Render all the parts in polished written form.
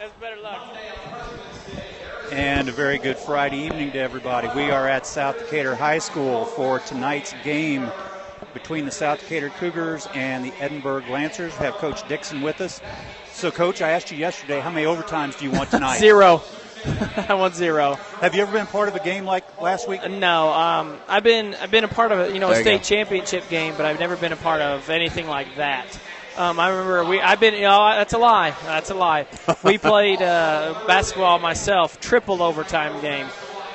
Have better luck. And a very good Friday evening to everybody. We are at South Decatur High School for tonight's game between the South Decatur Cougars and the Edinburgh Lancers. We have Coach Dixon with us. So, Coach, I asked you yesterday, how many overtimes do you want tonight? 0. I want 0. Have you ever been part of a game like last week? No. I've been a part of a state championship game, but I've never been a part of anything like that. I remember that's a lie. That's a lie. We played basketball myself, triple overtime game.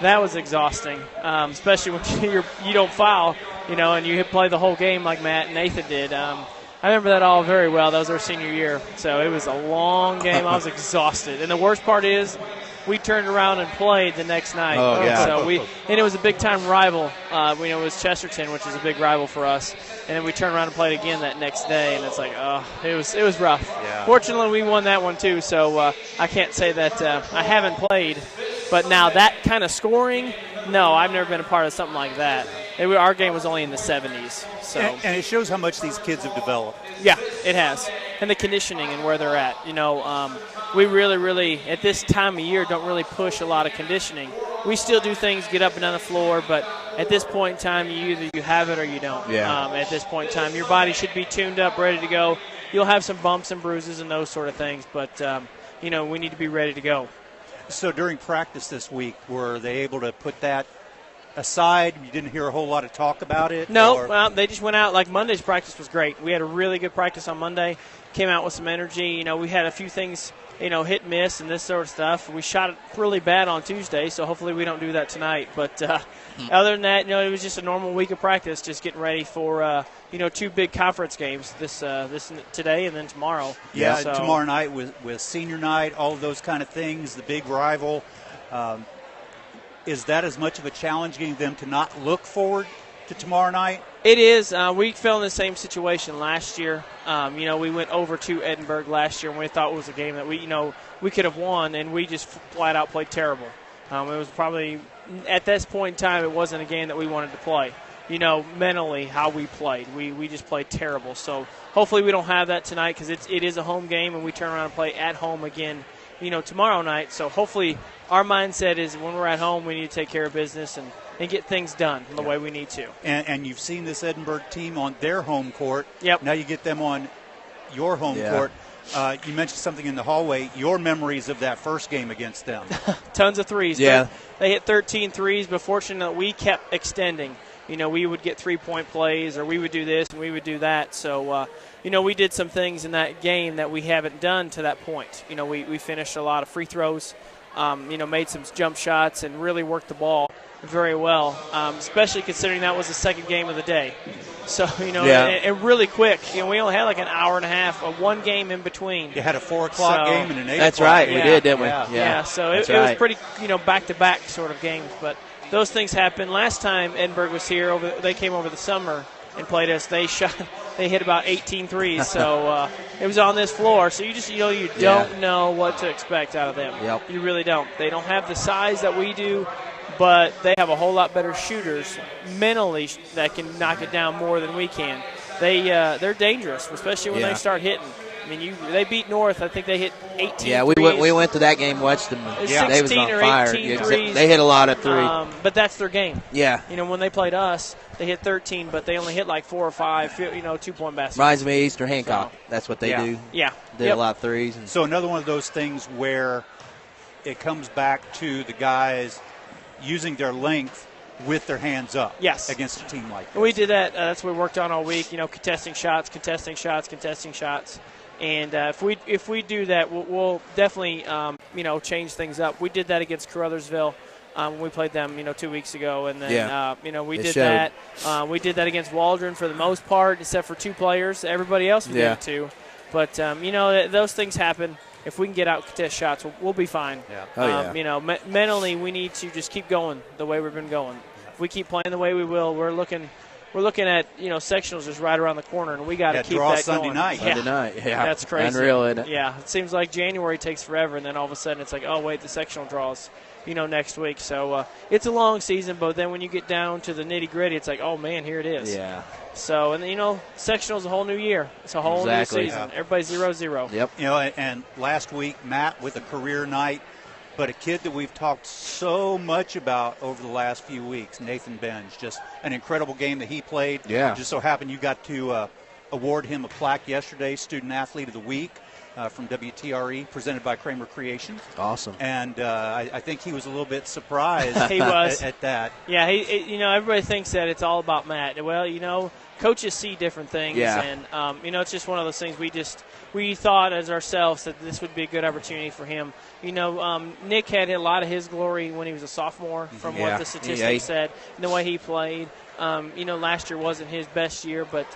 That was exhausting, especially when you don't foul, and you play the whole game like Matt and Nathan did. I remember that all very well. That was our senior year. So it was a long game. I was exhausted. And the worst part is we turned around and played the next night. Oh, yeah. So it was a big-time rival. It was Chesterton, which is a big rival for us. And then we turned around and played again that next day, and it's like, it was rough. Yeah. Fortunately, we won that one too, so I can't say that I haven't played. But now that kind of scoring, no, I've never been a part of something like that. Our game was only in the 70s. So. And it shows how much these kids have developed. Yeah, it has. And the conditioning and where they're at. We really, at this time of year, don't really push a lot of conditioning. We still do things, get up and down the floor, but at this point in time, you have it or you don't. Yeah. At this point in time, your body should be tuned up, ready to go. You'll have some bumps and bruises and those sort of things, but, we need to be ready to go. So during practice this week, were they able to put that aside? You didn't hear a whole lot of talk about it? No, well, they just went out. Like Monday's practice was great. We had a really good practice on Monday, came out with some energy. We had a few things, hit and miss and this sort of stuff. We shot it really bad on Tuesday, so hopefully we don't do that tonight. But other than that, it was just a normal week of practice, just getting ready for, 2 big conference games this today and then tomorrow. Yeah, so. Tomorrow night with senior night, all of those kind of things, the big rival. Is that as much of a challenge getting them to not look forward to tomorrow night? It is. We fell in the same situation last year. We went over to Edinburgh last year, and we thought it was a game that we could have won, and we just flat out played terrible. It was probably, at this point in time, it wasn't a game that we wanted to play. Mentally, how we played. We just played terrible. So hopefully we don't have that tonight because it is a home game, and we turn around and play at home again, tomorrow night. So hopefully our mindset is when we're at home, we need to take care of business and get things done the way we need to. And you've seen this Edinburgh team on their home court. Yep. Now you get them on your home court. You mentioned something in the hallway, your memories of that first game against them. Tons of threes. Yeah. They hit 13 threes, but fortunately we kept extending. We would get 3-point plays, or we would do this and we would do that. So, we did some things in that game that we haven't done to that point. We finished a lot of free throws, made some jump shots and really worked the ball very well, especially considering that was the second game of the day. So, and really quick. We only had like an hour and a half of one game in between. You had a 4 o'clock game and an 8 o'clock That's right. game. We did, didn't we? Yeah. So it was pretty, back-to-back sort of games. But those things happen. Last time Edinburgh was here, they came over the summer and played us. They hit about 18 threes. So it was on this floor. So you just, you don't know what to expect out of them. Yep. You really don't. They don't have the size that we do, but they have a whole lot better shooters mentally that can knock it down more than we can. They're dangerous, especially when they start hitting. They beat North. I think they hit 18 Yeah, threes. we went to that game, watched them. They was on fire. Threes. They hit a lot of threes. But that's their game. Yeah. When they played us, they hit 13, but they only hit like 4 or 5, 2-point baskets. Reminds me of Eastern Hancock. That's what they do. Yeah. Did a lot of threes. So another one of those things where it comes back to the guys using their length with their hands up against a team like this. We did that. That's what we worked on all week, contesting shots. And if we do that, we'll definitely, change things up. We did that against Caruthersville when we played them, 2 weeks ago. And then, we did that. We did that against Waldron for the most part, except for 2 players. Everybody else did it too. But, those things happen. If we can get out contest shots, we'll be fine. Yeah. Mentally, we need to just keep going the way we've been going. If we keep playing the way we will, we're looking at sectionals just right around the corner, and we got to keep draw that Sunday going. night. Sunday night, That's crazy. Unreal, isn't it? Yeah, it seems like January takes forever, and then all of a sudden it's like, oh wait, the sectional draws. next week. So it's a long season, but then when you get down to the nitty-gritty, it's like, oh, man, here it is. Yeah. So, and, sectional is a whole new year. It's a whole new season. Yeah. Everybody's 0-0. Yep. And last week, Matt with a career night, but a kid that we've talked so much about over the last few weeks, Nathan Benj. Just an incredible game that he played. Yeah. Just so happened you got to award him a plaque yesterday, Student Athlete of the Week from WTRE, presented by Kramer Creations. Awesome. And I think he was a little bit surprised he was. at that. Yeah, everybody thinks that it's all about Matt. Well, coaches see different things. Yeah. And, it's just one of those things we thought as ourselves that this would be a good opportunity for him. Nick had a lot of his glory when he was a sophomore from what the statistics said and the way he played. Last year wasn't his best year, but,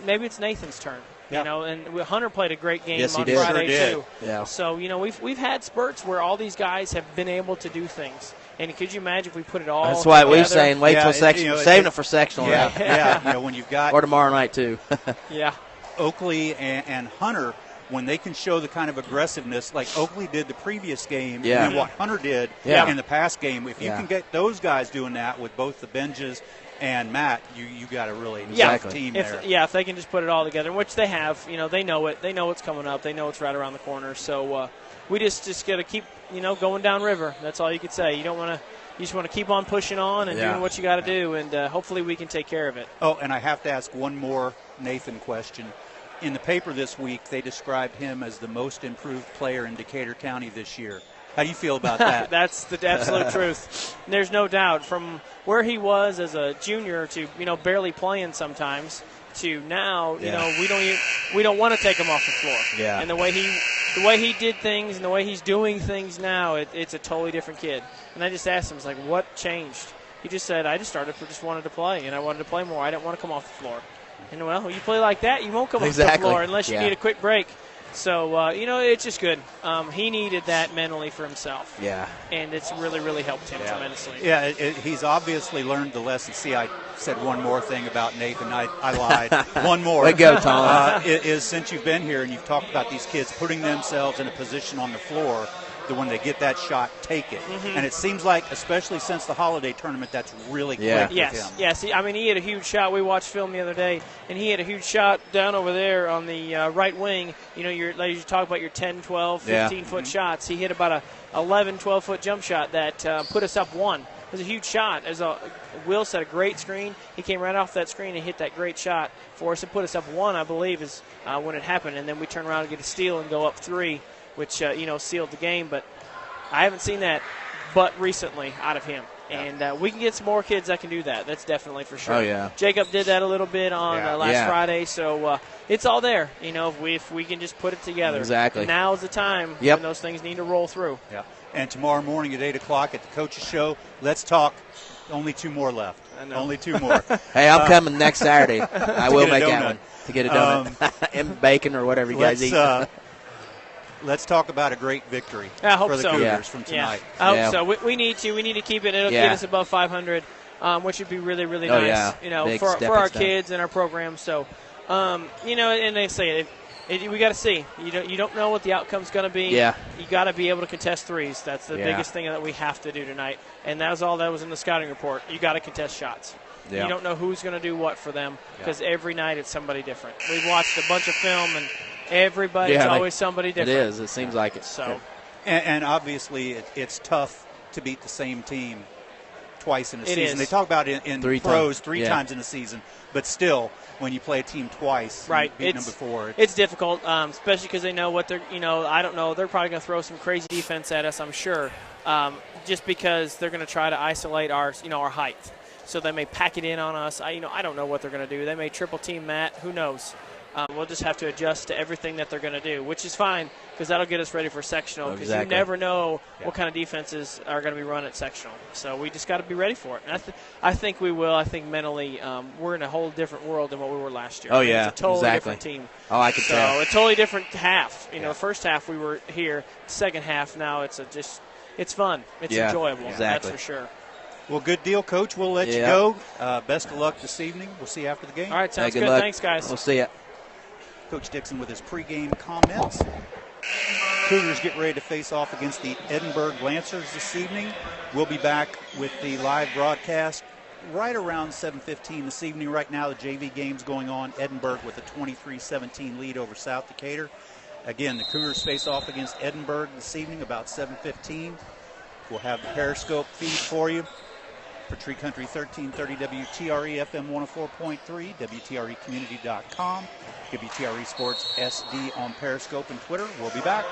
maybe it's Nathan's turn. Yeah. And Hunter played a great game Yes, on he did. Friday Sure too. Yeah. So we've had spurts where all these guys have been able to do things. And could you imagine if we put it all? That's why together? we're saying wait till sectional, saving it for sectional. Yeah, right? yeah. When you've got or tomorrow night too. Yeah. Oakley and Hunter, when they can show the kind of aggressiveness like Oakley did the previous game, Yeah. and what Hunter did in the past game, if you can get those guys doing that with both the Benjes and Matt, you got a really tough team there. If they can just put it all together, which they have, they know it. They know what's coming up. They know it's right around the corner. So we just got to keep, going downriver. That's all you could say. You just want to keep on pushing on and doing what you got to do, and hopefully we can take care of it. Oh, and I have to ask one more Nathan question. In the paper this week, they described him as the most improved player in Decatur County this year. How do you feel about that? That's the absolute truth. There's no doubt. From where he was as a junior to barely playing sometimes to now, we don't want to take him off the floor. Yeah. And the way he did things and the way he's doing things now, it's a totally different kid. And I just asked him, like, what changed? He just said, I just wanted to play, and I wanted to play more. I didn't want to come off the floor. And you play like that, you won't come off the floor unless you need a quick break. So, it's just good. He needed that mentally for himself. Yeah. And it's really, really helped him tremendously. Yeah, he's obviously learned the lesson. See, I said one more thing about Nathan. I lied. One more. Way to go, Tom. Is since you've been here and you've talked about these kids putting themselves in a position on the floor that when they get that shot, take it. Mm-hmm. And it seems like, especially since the holiday tournament, that's really quick with him. Yes. He had a huge shot. We watched film the other day, and he had a huge shot down over there on the right wing. You talk about your 10, 12, 15-foot shots. He hit about a 11, 12-foot jump shot that put us up one. It was a huge shot. Will set a great screen. He came right off that screen and hit that great shot for us and put us up one, I believe, is when it happened. And then we turn around and get a steal and go up three, which, sealed the game. But I haven't seen that but recently out of him. And we can get some more kids that can do that. That's definitely for sure. Oh, yeah. Jacob did that a little bit on last Friday. So it's all there, if we can just put it together. Exactly. Now's the time when those things need to roll through. Yeah. And tomorrow morning at 8 o'clock at the Coaches Show, let's talk. Only two more left. I know. Only two more. Hey, I'm coming next Saturday. I will make that one to get a donut and bacon or whatever you guys eat. Let's talk about a great victory for the Cougars from tonight. I hope so. We need to. We need to keep it. It'll get us above 500, which would be really, really nice. For our kids and our program. So, and they say we got to see. You don't know what the outcome's going to be. Yeah. You got to be able to contest threes. That's the biggest thing that we have to do tonight. And that was all that was in the scouting report. You got to contest shots. Yeah. You don't know who's going to do what for them because every night it's somebody different. We've watched a bunch of film and everybody's always somebody different. It is. It seems like it. So, and obviously it's tough to beat the same team twice in a season. Is. They talk about it in three times in a season, but still, when you play a team twice, beating them before, it's difficult, especially because they know what they're. I don't know. They're probably going to throw some crazy defense at us. I'm sure, just because they're going to try to isolate our height. So they may pack it in on us. I don't know what they're going to do. They may triple team Matt. Who knows? We'll just have to adjust to everything that they're going to do, which is fine because that'll get us ready for sectional because you never know what kind of defenses are going to be run at sectional. So we just got to be ready for it. And I think we will. I think mentally we're in a whole different world than what we were last year. Oh, yeah, it's a totally different team. Oh, I can tell. So a totally different half. The first half we were here. Second half now it's fun. It's enjoyable. Exactly. That's for sure. Well, good deal, Coach. We'll let you go. Best of luck this evening. We'll see you after the game. All right, sounds good. Thanks, guys. We'll see you. Coach Dixon with his pregame comments. Cougars get ready to face off against the Edinburgh Lancers this evening. We'll be back with the live broadcast right around 7:15 this evening. Right now, the JV game's going on. Edinburgh with a 23-17 lead over South Decatur. Again, the Cougars face off against Edinburgh this evening about 7:15. We'll have the Periscope feed for you for Tree Country 1330 WTRE FM 104.3, WTREcommunity.com, WTRE Sports SD on Periscope and Twitter. We'll be back.